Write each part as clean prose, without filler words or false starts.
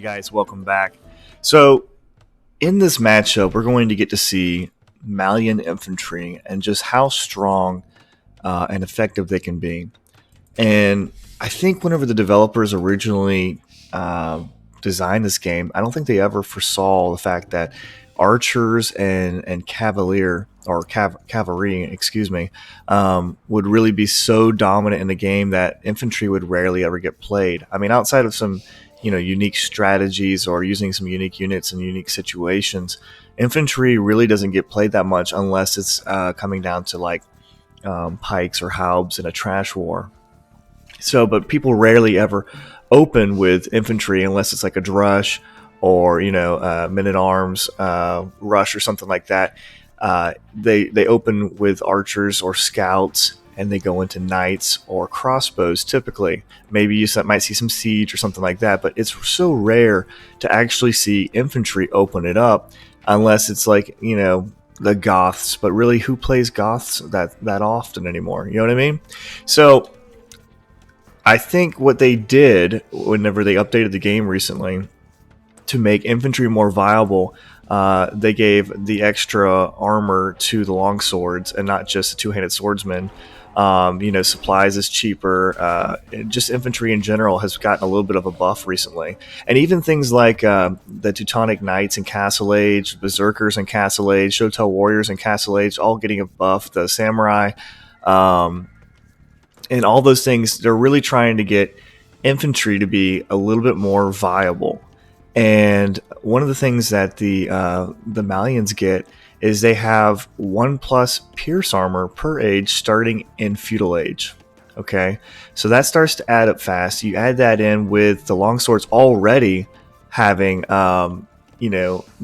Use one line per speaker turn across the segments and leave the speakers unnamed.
Guys, welcome back. So, in this matchup, we're going to get to see Malian infantry and just how strong and effective they can be. And I think whenever the developers originally designed this game, I don't think they ever foresaw the fact that archers and cavalier or cavalry, excuse me, would really be so dominant in the game that infantry would rarely ever get played. I mean, outside of some unique strategies or using some unique units in unique situations, infantry really doesn't get played that much unless it's coming down to like pikes or halbs in a trash war. So, but people rarely ever open with infantry unless it's like a drush or men at arms rush or something like that. They open with archers or scouts, and they go into knights or crossbows typically. Maybe you might see some siege or something like that, but it's so rare to actually see infantry open it up unless it's like the Goths. But really, who plays Goths that often anymore? You know what I mean? So I think what they did whenever they updated the game recently to make infantry more viable, they gave the extra armor to the longswords and not just the two-handed swordsman. Supplies is cheaper. Just infantry in general has gotten a little bit of a buff recently. And even things like the Teutonic Knights in Castle Age, Berserkers in Castle Age, Shotel Warriors in Castle Age, all getting a buff. The Samurai, and all those things, they're really trying to get infantry to be a little bit more viable. And one of the things that the Malians get is they have 1+ pierce armor per age starting in feudal age. Okay, so that starts to add up fast. You add that in with the longswords already having that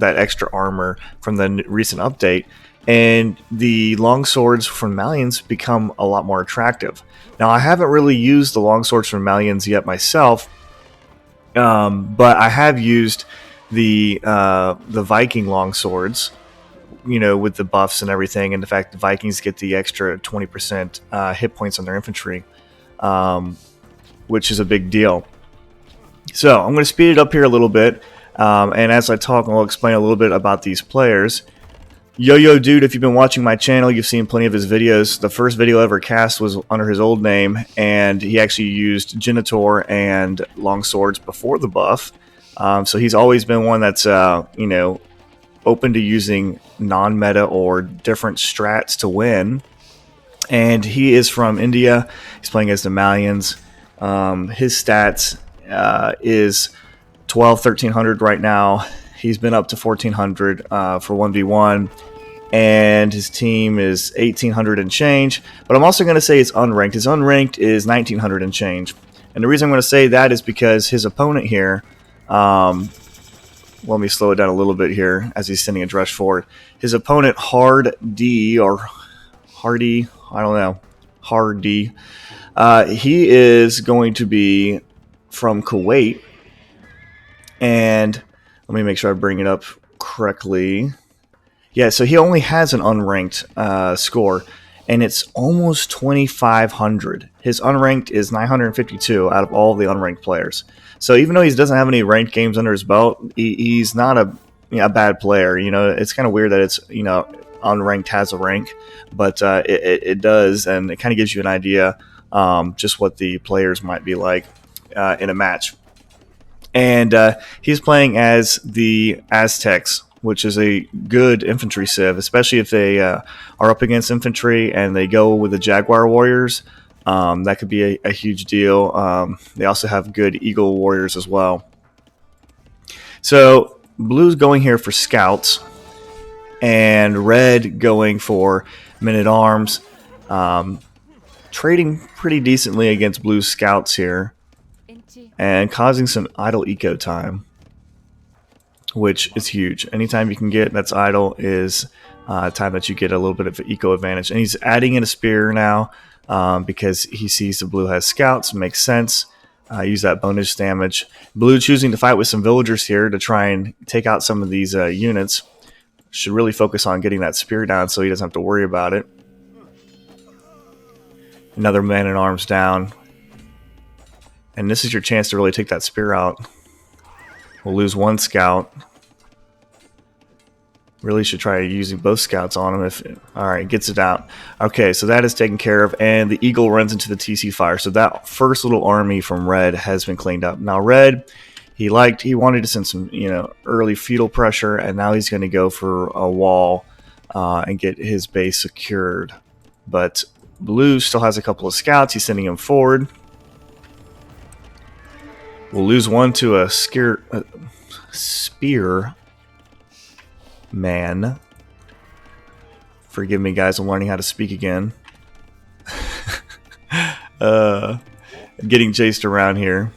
extra armor from the recent update, and the longswords from Malians become a lot more attractive. Now, I haven't really used the longswords from Malians yet myself, but I have used the Viking longswords, with the buffs and everything, and the fact the Vikings get the extra 20% hit points on their infantry, which is a big deal. So I'm going to speed it up here a little bit, and as I talk, I'll explain a little bit about these players. Yo Dude, if you've been watching my channel, you've seen plenty of his videos. The first video I ever cast was under his old name, and he actually used Genitor and longswords before the buff. So he's always been one that's open to using non-meta or different strats to win. And he is from India. He's playing as the Malians. His stats is 1300 right now. He's been up to 1400 for 1v1, and his team is 1800 and change. But I'm also going to say it's unranked. His unranked is 1900 and change. And the reason I'm going to say that is because his opponent here, let me slow it down a little bit here as he's sending a drush forward. His opponent, Hardy, I don't know, Hardy, he is going to be from Kuwait. And let me make sure I bring it up correctly. Yeah, so he only has an unranked score, and it's almost 2,500. His unranked is 952 out of all the unranked players. So even though he doesn't have any ranked games under his belt, he's not a bad player. It's kind of weird that it's unranked has a rank, but it does, and it kind of gives you an idea just what the players might be like in a match. And he's playing as the Aztecs, which is a good infantry civ, especially if they are up against infantry and they go with the Jaguar Warriors. That could be a huge deal. They also have good Eagle Warriors as well. So blue's going here for scouts, and red going for men-at-arms. Trading pretty decently against blue scouts here, and causing some idle eco time, which is huge. Anytime you can get that's idle is time that you get a little bit of an eco advantage. And he's adding in a spear now because he sees the blue has scouts. Makes sense. Use that bonus damage. Blue choosing to fight with some villagers here to try and take out some of these units. Should really focus on getting that spear down so he doesn't have to worry about it. Another man-at-arms down. And this is your chance to really take that spear out. We'll lose one scout. Really should try using both scouts on him. If alright, gets it out. Okay, so that is taken care of, and the eagle runs into the TC fire. So that first little army from Red has been cleaned up. Now Red, he wanted to send some, early feudal pressure, and now he's going to go for a wall and get his base secured. But Blue still has a couple of scouts. He's sending them forward. We'll lose one to a spear man. Forgive me, guys. I'm learning how to speak again. Getting chased around here.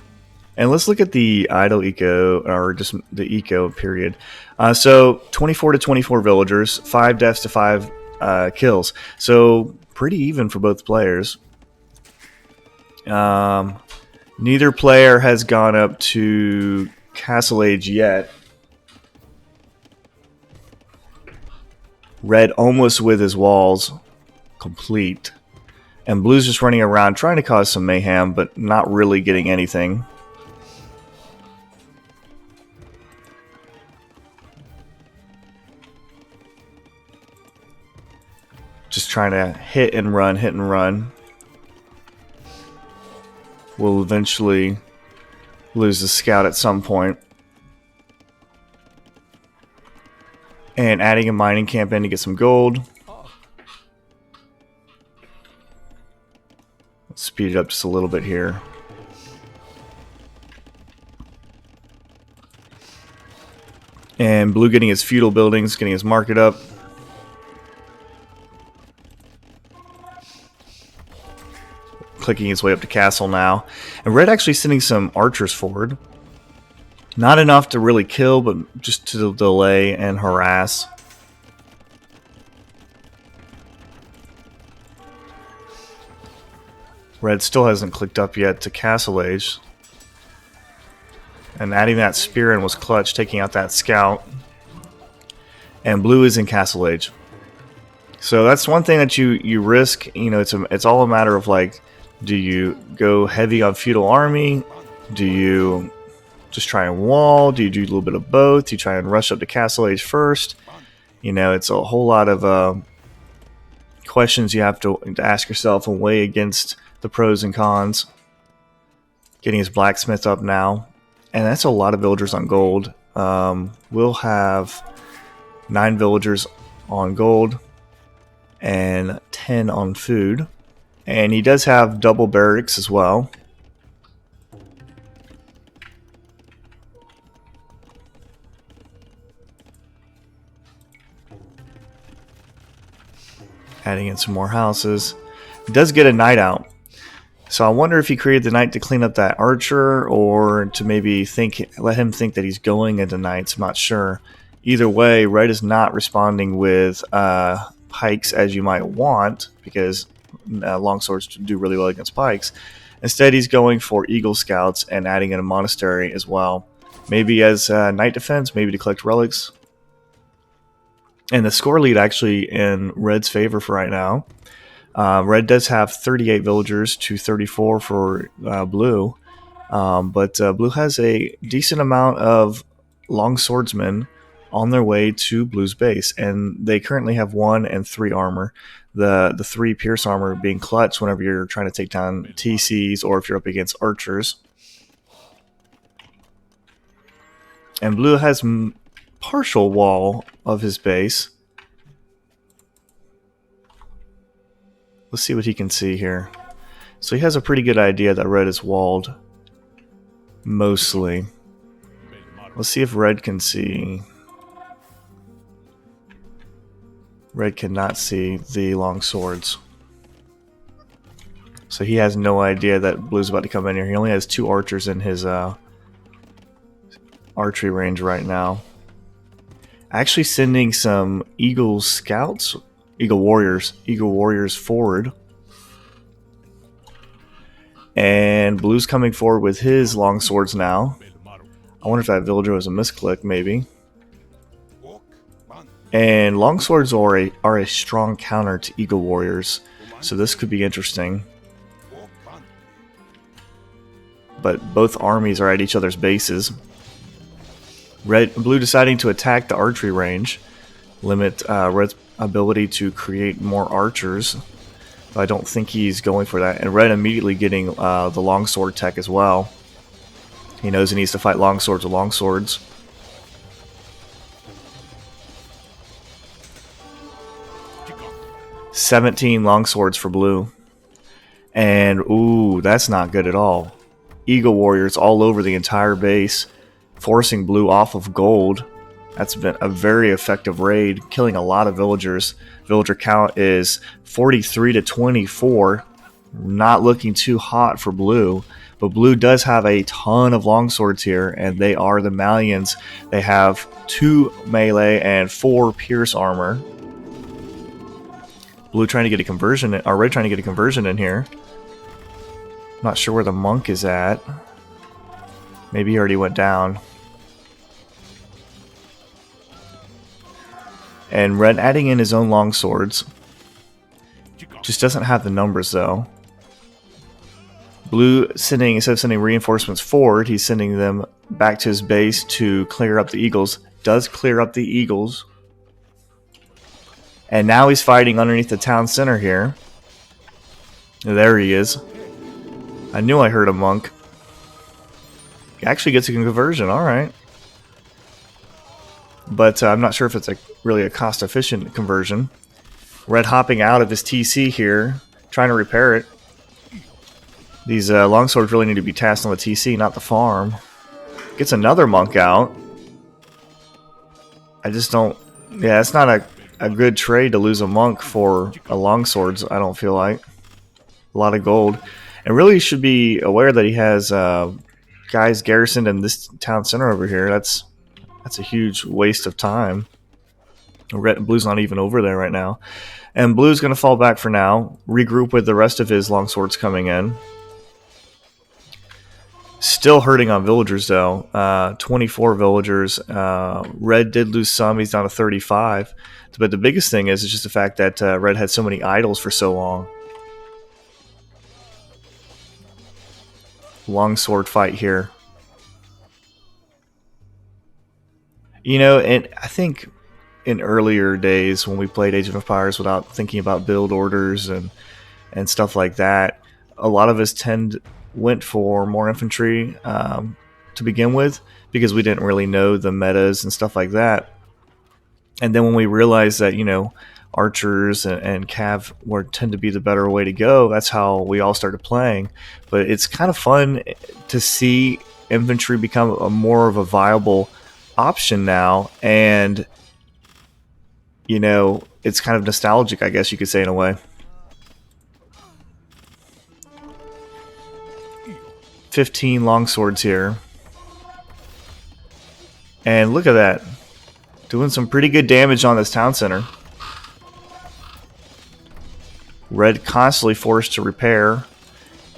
And let's look at the idle eco, or just the eco period. So 24 to 24 villagers, 5 deaths to 5 kills. So pretty even for both players. Neither player has gone up to Castle Age yet. Red almost with his walls complete. And Blue's just running around trying to cause some mayhem, but not really getting anything. Just trying to hit and run, hit and run. We'll eventually lose the scout at some point. And adding a mining camp in to get some gold. Let's speed it up just a little bit here. And Blue getting his feudal buildings, getting his market up. Clicking his way up to castle now. And Red actually sending some archers forward. Not enough to really kill, but just to delay and harass. Red still hasn't clicked up yet to Castle Age. And adding that spear in was clutch, taking out that scout. And Blue is in Castle Age. So that's one thing that you risk. It's all a matter of, like, do you go heavy on feudal army? Do you just try and wall? Do you do a little bit of both? Do you try and rush up to Castle Age first? It's a whole lot of questions you have to ask yourself and weigh against the pros and cons. Getting his blacksmith up now. And that's a lot of villagers on gold. We'll have 9 villagers on gold and 10 on food. And he does have double barracks as well. Adding in some more houses. He does get a knight out. So I wonder if he created the knight to clean up that archer, or to maybe let him think that he's going into knights. I'm not sure. Either way, Red is not responding with pikes as you might want, because longswords do really well against pikes. Instead, he's going for eagle scouts and adding in a monastery as well. Maybe as knight defense, maybe to collect relics. And the score lead actually in Red's favor for right now. Red does have 38 villagers to 34 for Blue. But Blue has a decent amount of longswordsmen on their way to Blue's base. And they currently have 1 and 3 armor. The 3 pierce armor being clutch whenever you're trying to take down TCs or if you're up against archers. And Blue has partial wall of his base. Let's see what he can see here. So he has a pretty good idea that Red is walled. Mostly. Let's see if Red can see. Red cannot see the long swords. So he has no idea that Blue's about to come in here. He only has 2 archers in his archery range right now. Actually sending some eagle scouts. Eagle warriors forward. And Blue's coming forward with his long swords now. I wonder if that villager was a misclick, maybe. And long swords are a strong counter to eagle warriors, so this could be interesting. But both armies are at each other's bases. Blue deciding to attack the archery range, limit Red's ability to create more archers. But I don't think he's going for that. And Red immediately getting the longsword tech as well. He knows he needs to fight longswords with longswords. "17 longswords for blue. And, ooh, that's not good at all. Eagle warriors all over the entire base, forcing blue off of gold. That's been a very effective raid, killing a lot of villagers. Villager count is 43 to 24. Not looking too hot for blue. But blue does have a ton of longswords here, and they are the Malians. They have 2 melee and 4 pierce armor. Blue trying to get a conversion, or Red trying to get a conversion in here. Not sure where the monk is at. Maybe he already went down. And Red adding in his own longswords. Just doesn't have the numbers though. Blue sending, instead of sending reinforcements forward, he's sending them back to his base to clear up the eagles. Does clear up the eagles. And now he's fighting underneath the town center here. There he is. I knew I heard a monk. He actually gets a conversion, alright. But I'm not sure if it's really a cost-efficient conversion. Red hopping out of his TC here, trying to repair it. These longswords really need to be tasked on the TC, not the farm. Gets another monk out. I just don't... Yeah, it's not a good trade to lose a monk for a longswords, I don't feel like. A lot of gold. And really should be aware that he has guys garrisoned in this town center over here. That's a huge waste of time. Blue's not even over there right now. And Blue's going to fall back for now. Regroup with the rest of his longswords coming in. Still hurting on villagers though. 24 villagers. Red did lose some. He's down to 35. But the biggest thing is just the fact that Red had so many idols for so long. Longsword fight here. You know, and I think in earlier days when we played Age of Empires without thinking about build orders and stuff like that, a lot of us went for more infantry to begin with because we didn't really know the metas and stuff like that. And then when we realized that, you know, archers and cav tend to be the better way to go, that's how we all started playing. But it's kind of fun to see infantry become more of a viable option now, and you know, it's kind of nostalgic, I guess you could say, in a way. 15 longswords here, and look at that, doing some pretty good damage on this town center. Red constantly forced to repair,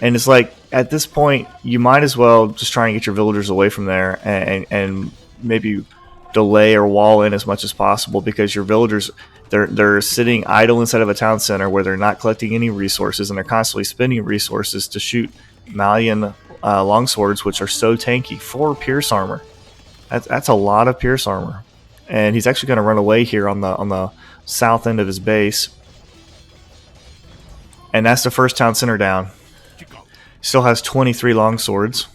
and it's like at this point you might as well just try and get your villagers away from there and maybe delay or wall in as much as possible, because your villagers, they're sitting idle inside of a town center where they're not collecting any resources, and they're constantly spending resources to shoot Malian longswords, which are so tanky. 4 pierce armor. That's a lot of pierce armor, and he's actually going to run away here on the south end of his base. And that's the first town center down. Still has 23 longswords.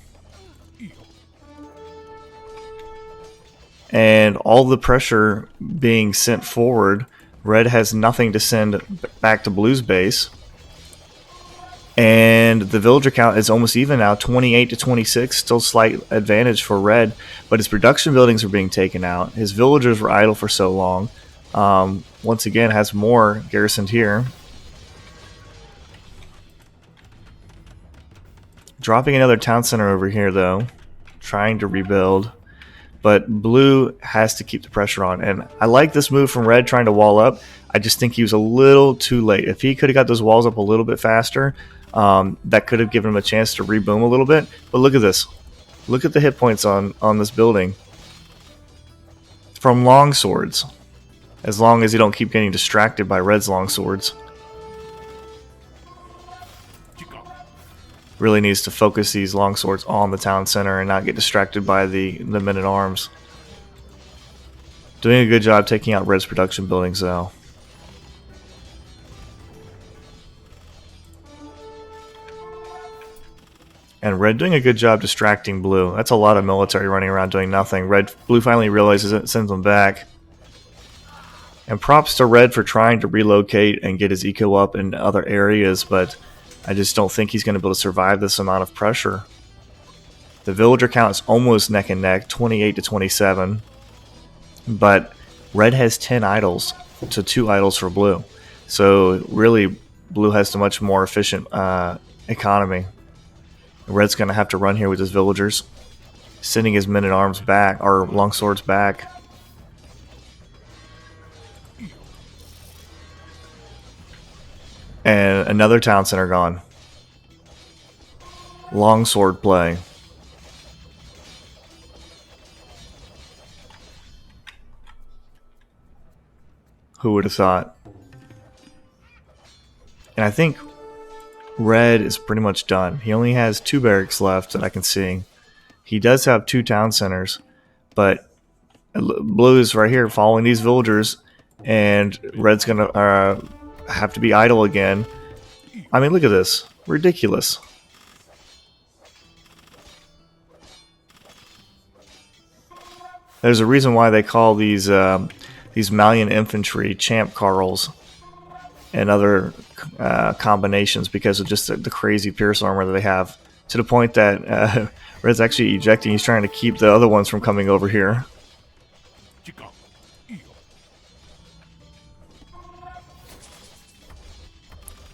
And all the pressure being sent forward, Red has nothing to send back to Blue's base. And the villager count is almost even now, 28 to 26, still slight advantage for Red. But his production buildings are being taken out. His villagers were idle for so long. Once again, has more garrisoned here. Dropping another town center over here, though. Trying to rebuild. But Blue has to keep the pressure on. And I like this move from Red trying to wall up. I just think he was a little too late. If he could have got those walls up a little bit faster, that could have given him a chance to reboom a little bit. But look at this. Look at the hit points on this building. From longswords. As long as you don't keep getting distracted by Red's longswords. Really needs to focus these longswords on the town center and not get distracted by the men-at-arms. Doing a good job taking out red's production buildings, though. And red doing a good job distracting blue. That's a lot of military running around doing nothing. Blue finally realizes it, sends them back. And props to red for trying to relocate and get his eco up in other areas, but I just don't think he's going to be able to survive this amount of pressure. The villager count is almost neck and neck, 28 to 27. But red has 10 idols to 2 idols for blue. So really, blue has a much more efficient economy. Red's going to have to run here with his villagers, sending his men-at-arms back, or longswords back. And another town center gone. Longsword play. Who would have thought? And I think red is pretty much done. He only has 2 barracks left that I can see. He does have 2 town centers, but blue is right here following these villagers, and red's going to have to be idle again. I mean, look at this. Ridiculous. There's a reason why they call these Malian infantry champ Carls and other combinations, because of just the crazy pierce armor that they have, to the point that red's actually ejecting. He's trying to keep the other ones from coming over here.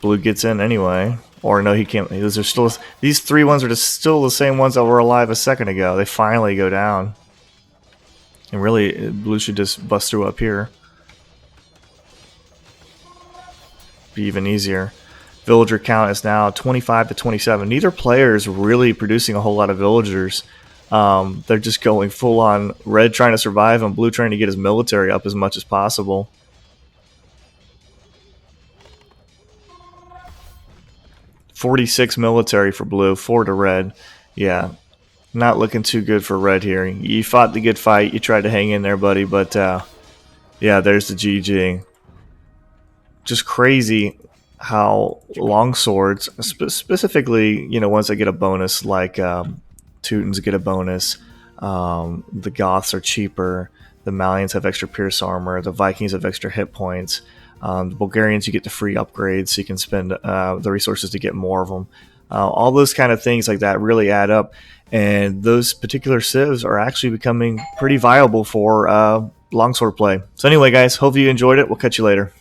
Blue gets in anyway. Or no, he can't. These 3 ones are still the same ones that were alive a second ago. They finally go down. And really, blue should just bust through up here. Be even easier. Villager count is now 25 to 27. Neither player is really producing a whole lot of villagers. They're just going full on red trying to survive and blue trying to get his military up as much as possible. $46 military for blue, 4 to red. Yeah, not looking too good for red here. You fought the good fight. You tried to hang in there, buddy, but yeah, there's the GG. Just crazy how longswords, specifically, you know, ones that get a bonus, like Teutons get a bonus. The Goths are cheaper. The Malians have extra pierce armor. The Vikings have extra hit points. The Bulgarians, you get the free upgrades, so you can spend the resources to get more of them. All those kind of things like that really add up, and those particular civs are actually becoming pretty viable for longsword play. So anyway, guys, hope you enjoyed it. We'll catch you later.